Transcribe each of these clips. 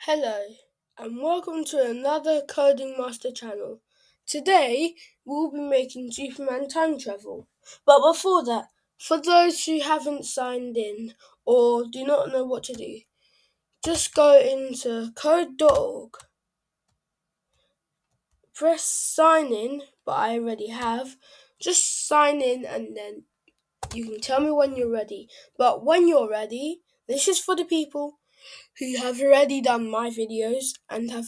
Hello, and welcome to another Coding Master channel. Today, we'll be making Superman time travel. But before that, for those who haven't signed in or do not know what to do, just go into code.org, press sign in, but I already have. Just sign in and then you can tell me when you're ready. But when you're ready, this is for the people who have already done my videos and have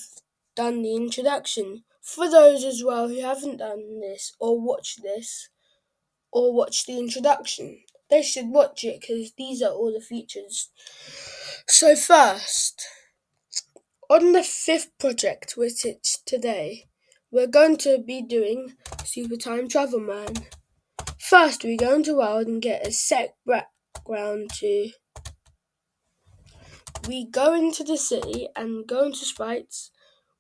done the introduction. For those as well who haven't done this or watched the introduction, they should watch it because these are all the features. So first, on the fifth project, which is today, we're going to be doing Super Time Travel Man. First, we go into World and get a set background to. We go into the city and go into sprites.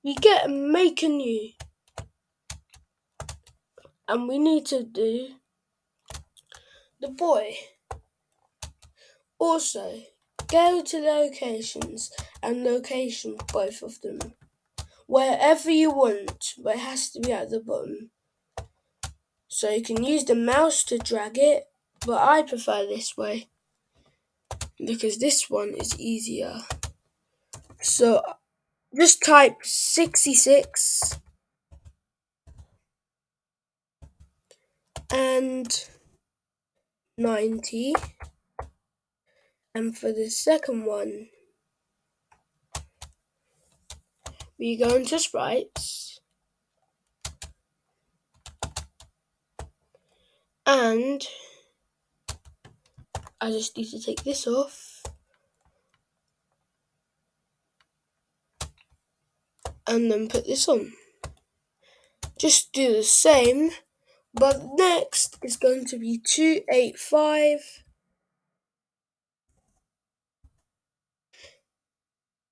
We get make a new, and we need to do the boy. Also, go to locations and location both of them. Wherever you want, but it has to be at the bottom. So you can use the mouse to drag it, but I prefer this way because this one is easier. So just type 66 and 90. And for the second one, we go into sprites and I just need to take this off and then put this on. Just do the same, but next is going to be 285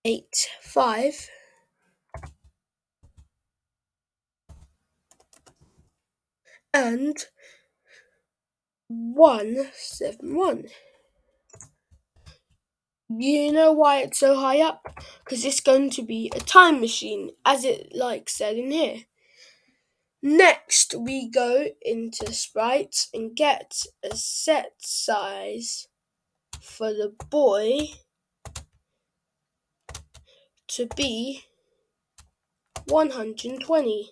85 and 171. You know why it's so high up? Because it's going to be a time machine, as it said in here. Next, we go into sprites and get a set size for the boy to be 120.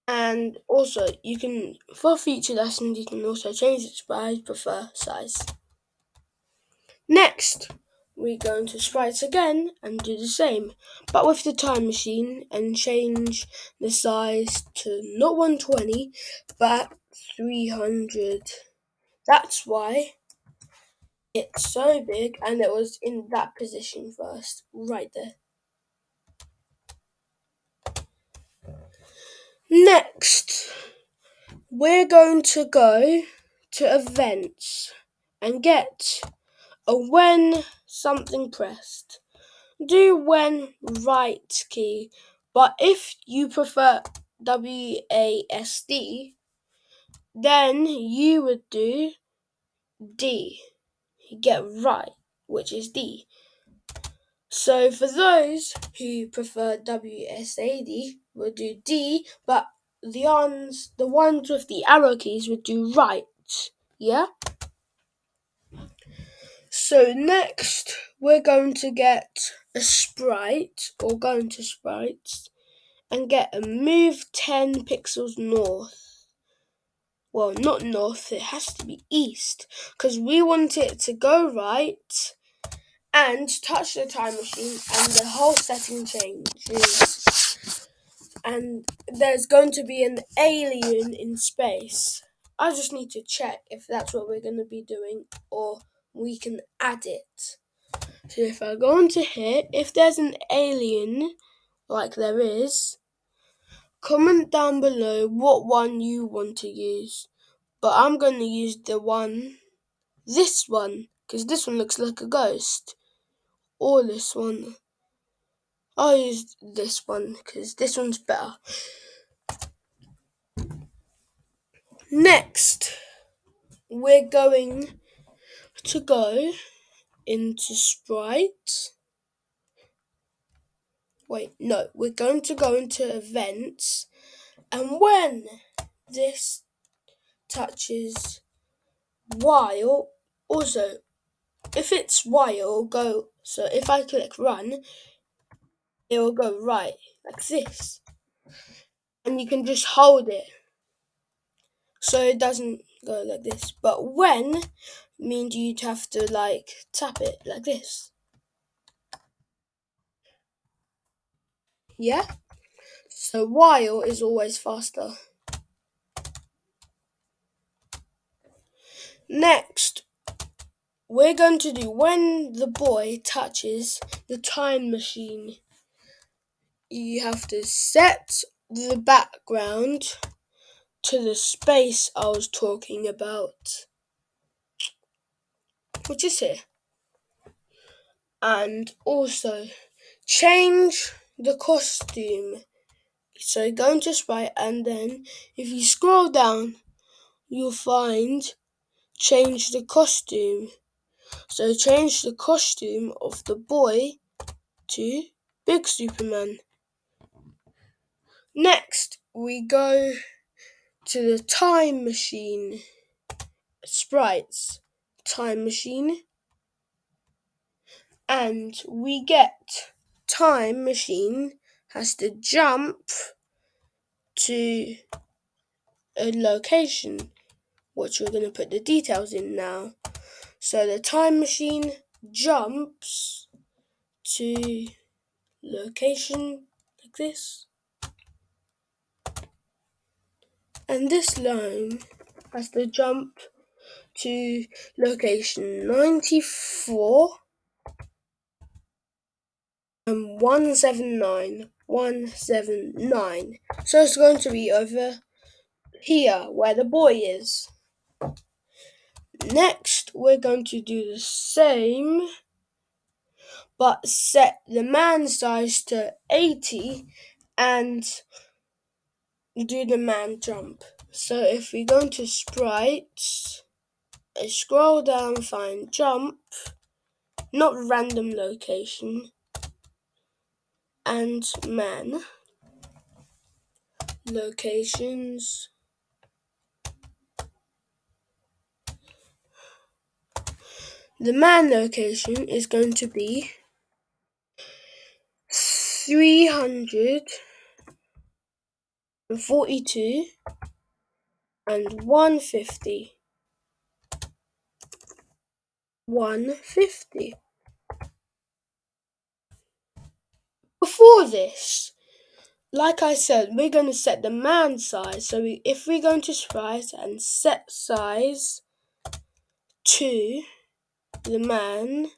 And also, you can, for future lessons, you can also change it, but I prefer size. Next, we go into sprites again and do the same, but with the time machine and change the size to not 120, but 300. That's why it's so big, and it was in that position first, right there. Next, we're going to go to events and get a when something pressed. Do when right key, but if you prefer WASD, then you would do D. Get right, which is D. So for those who prefer WSAD would do D, but the ones with the arrow keys would do right. Yeah? So next we're going to get a sprite, or go into sprites, and get a move 10 pixels north. Well, not north, it has to be east, because we want it to go right and touch the time machine and the whole setting changes. And there's going to be an alien in space. I just need to check if that's what we're going to be doing or we can add it. So if I go into here, if there's an alien, like there is, comment down below what one you want to use. But I'm going to use this one, because this one looks like a ghost. Or this one. I'll use this one because this one's better. Next, we're going to go into Sprite. Wait, no, we're going to go into events, and when this touches while, also if it's while, it'll go, so if I click run, it will go right, like this. And you can just hold it, so it doesn't go like this. But when means you'd have to like tap it like this. Yeah? So while is always faster. Next, we're going to do when the boy touches the time machine. You have to set the background to the space I was talking about, which is here. And also change the costume. So go into Sprite, and then if you scroll down, you'll find change the costume. So change the costume of the boy to Big Superman. Next, we go to the time machine. Sprites, time machine. And we get time machine has to jump to a location, which we're going to put the details in now. So the time machine jumps to location like this. And this line has to jump to location 94 and 179. So it's going to be over here where the boy is. Next, we're going to do the same, but set the man size to 80 and do the man jump. So if we go into sprites, I scroll down, find jump, not random location, and man. Locations. The man location is going to be 342 and 150. 150. Before this, like I said, we're going to set the man size. So if we're going to sprite and set size to the man,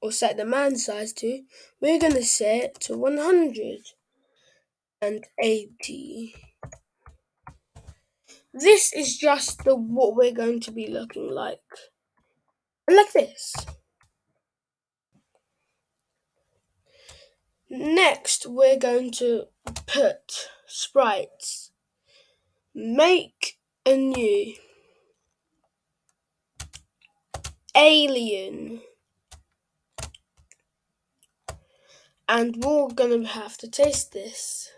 or set the man size to, we're going to set it to 180. This is just what we're going to be looking like. And like this. Next, we're going to put sprites. Make a new alien. And we're gonna have to taste this.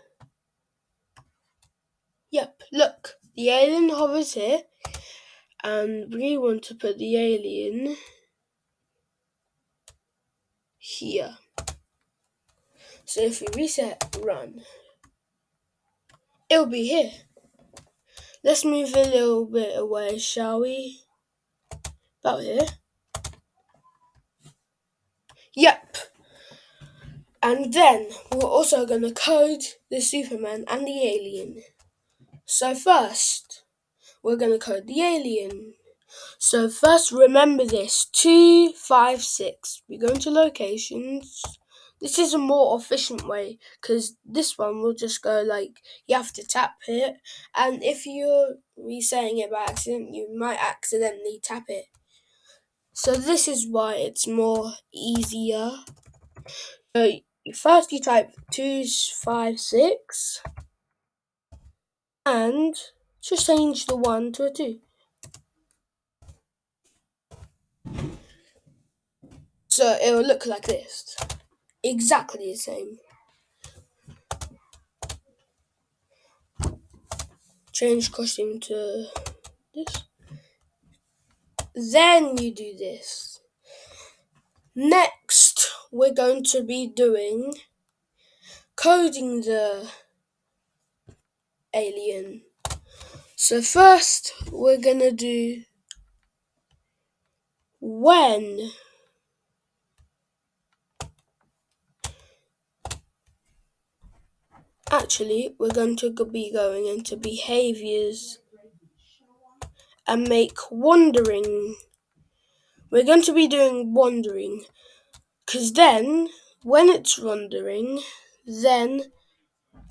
Yep, look, the alien hovers here, and we want to put the alien here. So if we reset run, it'll be here. Let's move a little bit away, shall we? About here. Yep. And then we're also going to code the Superman and the alien. So first, we're going to code the alien. So first, remember this, 256. We go into locations. This is a more efficient way, because this one will just go like, you have to tap it, and if you're resetting it by accident, you might accidentally tap it. So this is why it's more easier. So first you type 256 and just change the 1 to a 2. So it will look like this. Exactly the same. Change costume to this. Then you do this. Next, we're going to be doing coding the alien. So first, we're gonna do when. Actually, we're going to be going into behaviors and make wandering. We're going to be doing wandering, because then, when it's wandering, then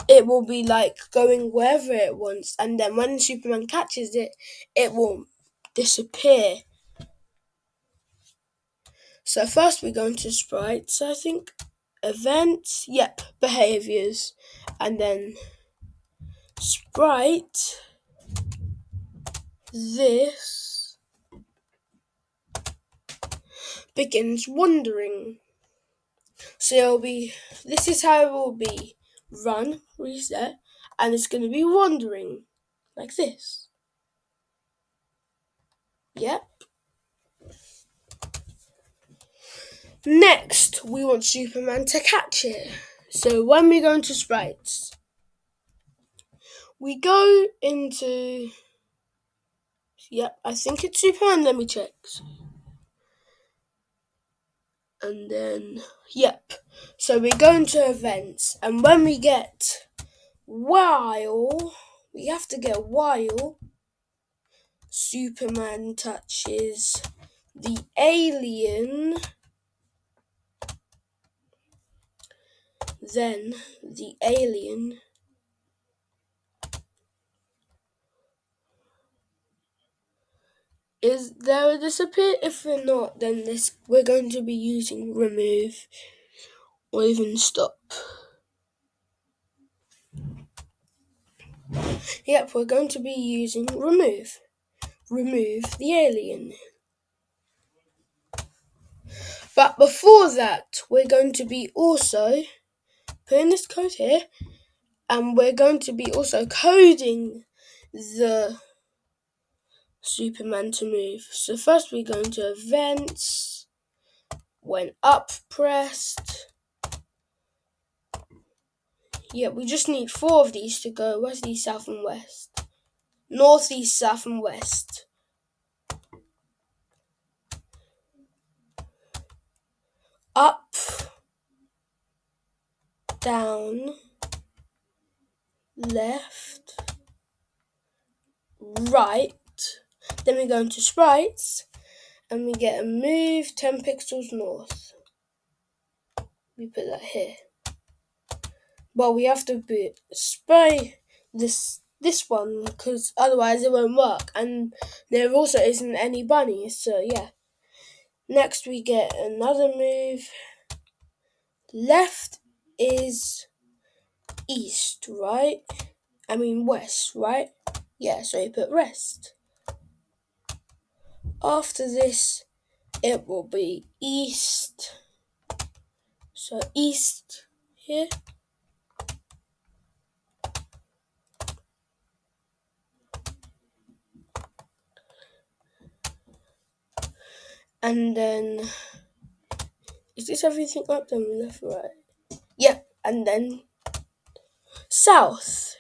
it will be like going wherever it wants, and then when Superman catches it, it will disappear. So first we're going to sprites, I think. Events, yep, behaviors, and then sprite this begins wandering. So it'll be, this is how it will be. Run, reset, and it's going to be wandering like this. Yep. Next, we want Superman to catch it. So when we go into sprites, we go into, yep, I think it's Superman, let me check. And then, yep, so we go into events, and when we get while, we have to get while Superman touches the alien, then the alien is there a disappear. If we're not, then this we're going to be using remove or even stop. Yep, we're going to be using remove. Remove the alien. But before that, we're going to be also putting this code here, and we're going to be also coding the Superman to move. So first we're going to events, when up pressed. Yeah, we just need 4 of these to go west, east, south, and west. North, east, south, and west. Up, down, left, right. Then we go into sprites, and we get a move 10 pixels north. We put that here. Well, we have to spray this one, because otherwise it won't work, and there also isn't any bunnies, so yeah. Next we get another move. Left is east, right? I mean west, right? Yeah, so you put rest. After this, it will be east. So east here. And then, is this everything up then left, right? Yep, and then south.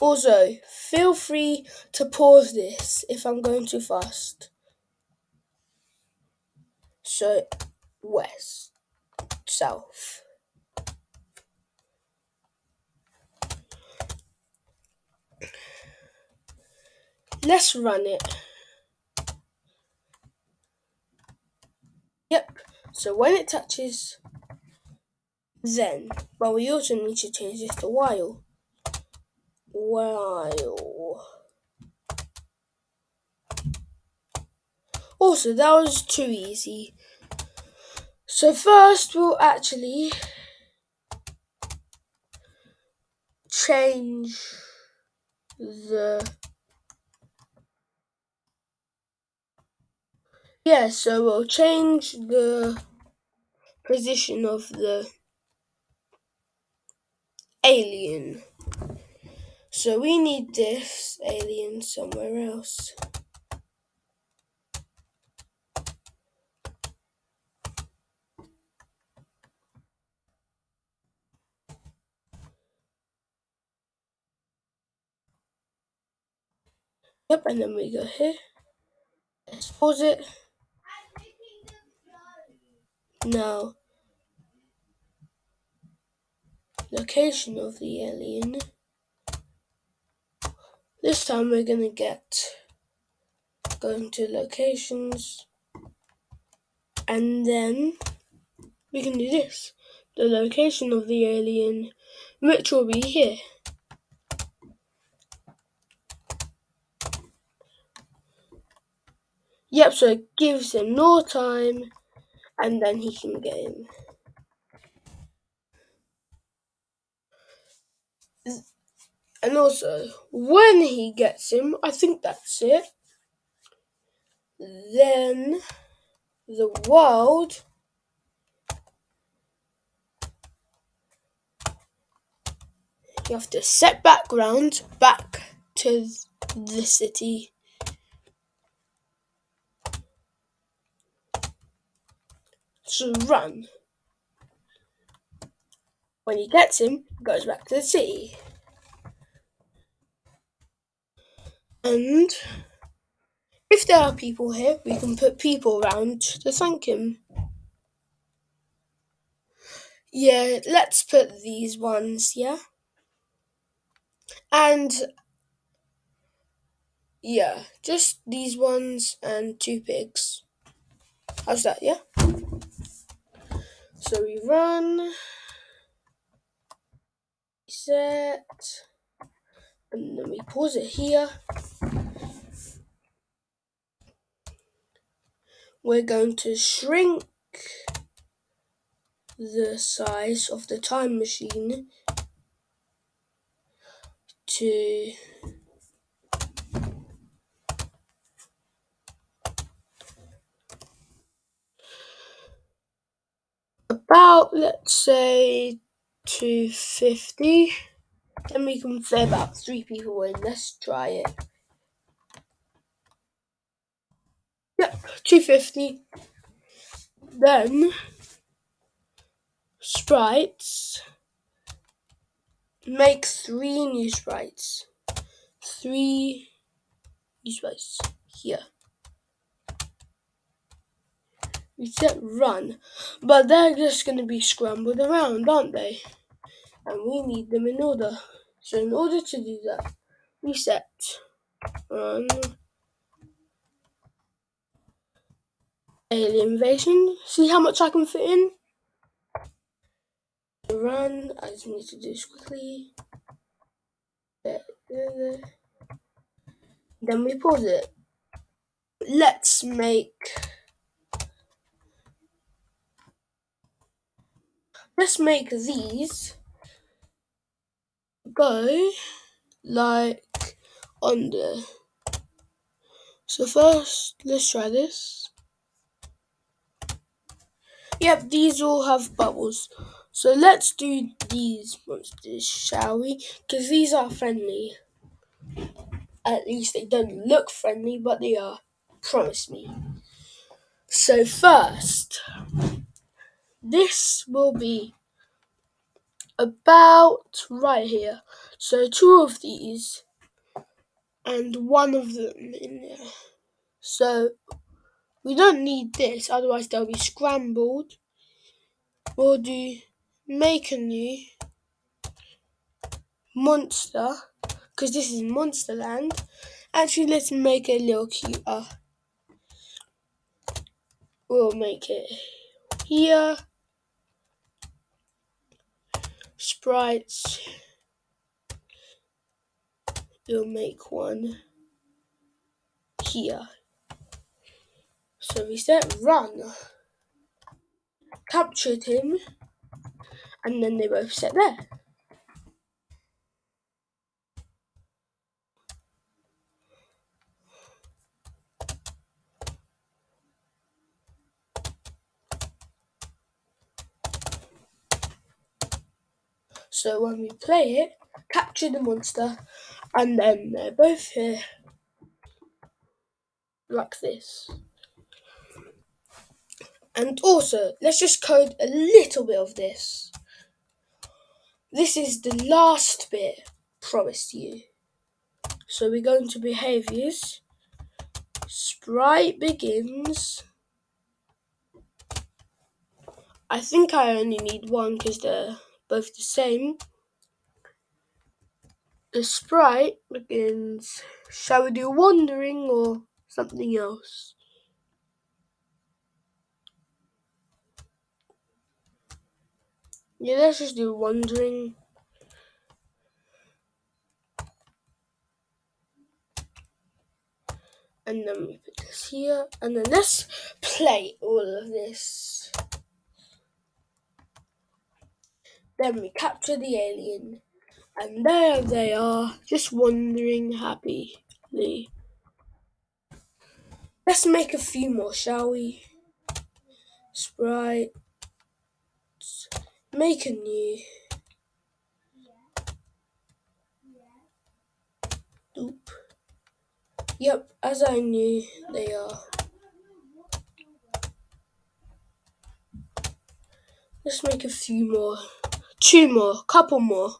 Also, feel free to pause this if I'm going too fast. So, west, south. Let's run it. Yep, so when it touches, then, but we also need to change this to while. While. Also, that was too easy. So first, we'll actually change the Yeah, so we'll change the position of the alien. So we need this alien somewhere else. Yep, and then we go here. Let's pause it. Now, location of the alien. This time we're gonna going to locations, and then we can do this. The location of the alien, which will be here. Yep, so it gives him no time, and then he can get in. And also, when he gets him, I think that's it, then the world you have to set background back to the city. So run. When he gets him, he goes back to the city. And if there are people here, we can put people around to thank him. Yeah, let's put these ones, yeah? And yeah, just these ones and 2 pigs. How's that, yeah? So we run, set, and then we pause it here. We're going to shrink the size of the time machine to about, let's say, 250. Then we can fit about 3 people in. Let's try it. Yep, 250. Then sprites. Make 3 new sprites. 3 new sprites here. We set run, but they're just going to be scrambled around, aren't they? And we need them in order. So in order to do that, we set run alien invasion. See how much I can fit in? Run. I just need to do this quickly. Then we pause it. Let's make these go like on there. So first, let's try this. Yep, these all have bubbles. So let's do these monsters, shall we? Because these are friendly. At least they don't look friendly, but they are. Promise me. So first, this will be about right here. So 2 of these and 1 of them in there. So we don't need this, otherwise they'll be scrambled. We'll do make a new monster, because this is Monsterland. Actually, let's make it a little cuter. We'll make it here. Sprites. We'll make one here. So we set run. Captured him. And then they both set there. So when we play it, capture the monster, and then they're both here like this. And also, let's just code a little bit of this. This is the last bit, promised you. So we go into behaviors. Sprite begins. I think I only need one because they're both the same. The sprite begins. Shall we do wandering or something else? Yeah, let's just do wandering. And then we put this here. And then let's play all of this. Then we capture the alien. And there they are, just wandering happily. Let's make a few more, shall we? Sprite. Make a new. Oop. Yep, as I knew, they are. Let's make a few more. 2 more, couple more.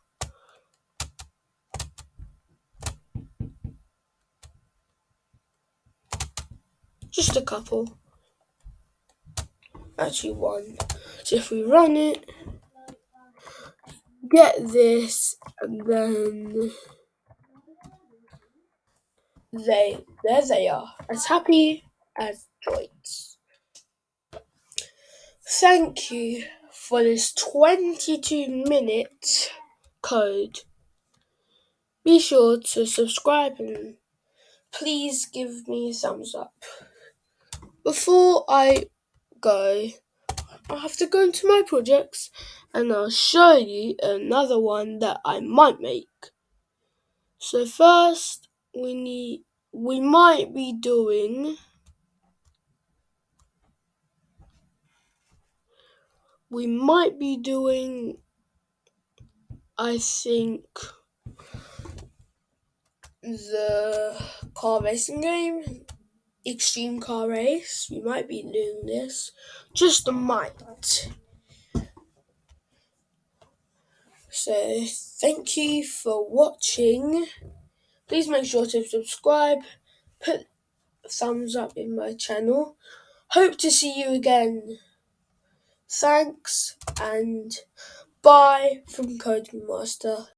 Just a couple. Actually, 1. So if we run it, get this, and then there they are, as happy as joints. Thank you for this 22-minute code. Be sure to subscribe and please give me a thumbs up. Before I go, I have to go into my projects and I'll show you another one that I might make. So first we might be doing I think the car racing game, Extreme Car Race. We might be doing this. Just a might. So thank you for watching. Please make sure to subscribe, put a thumbs up in my channel. Hope to see you again. Thanks and bye from Coding Master.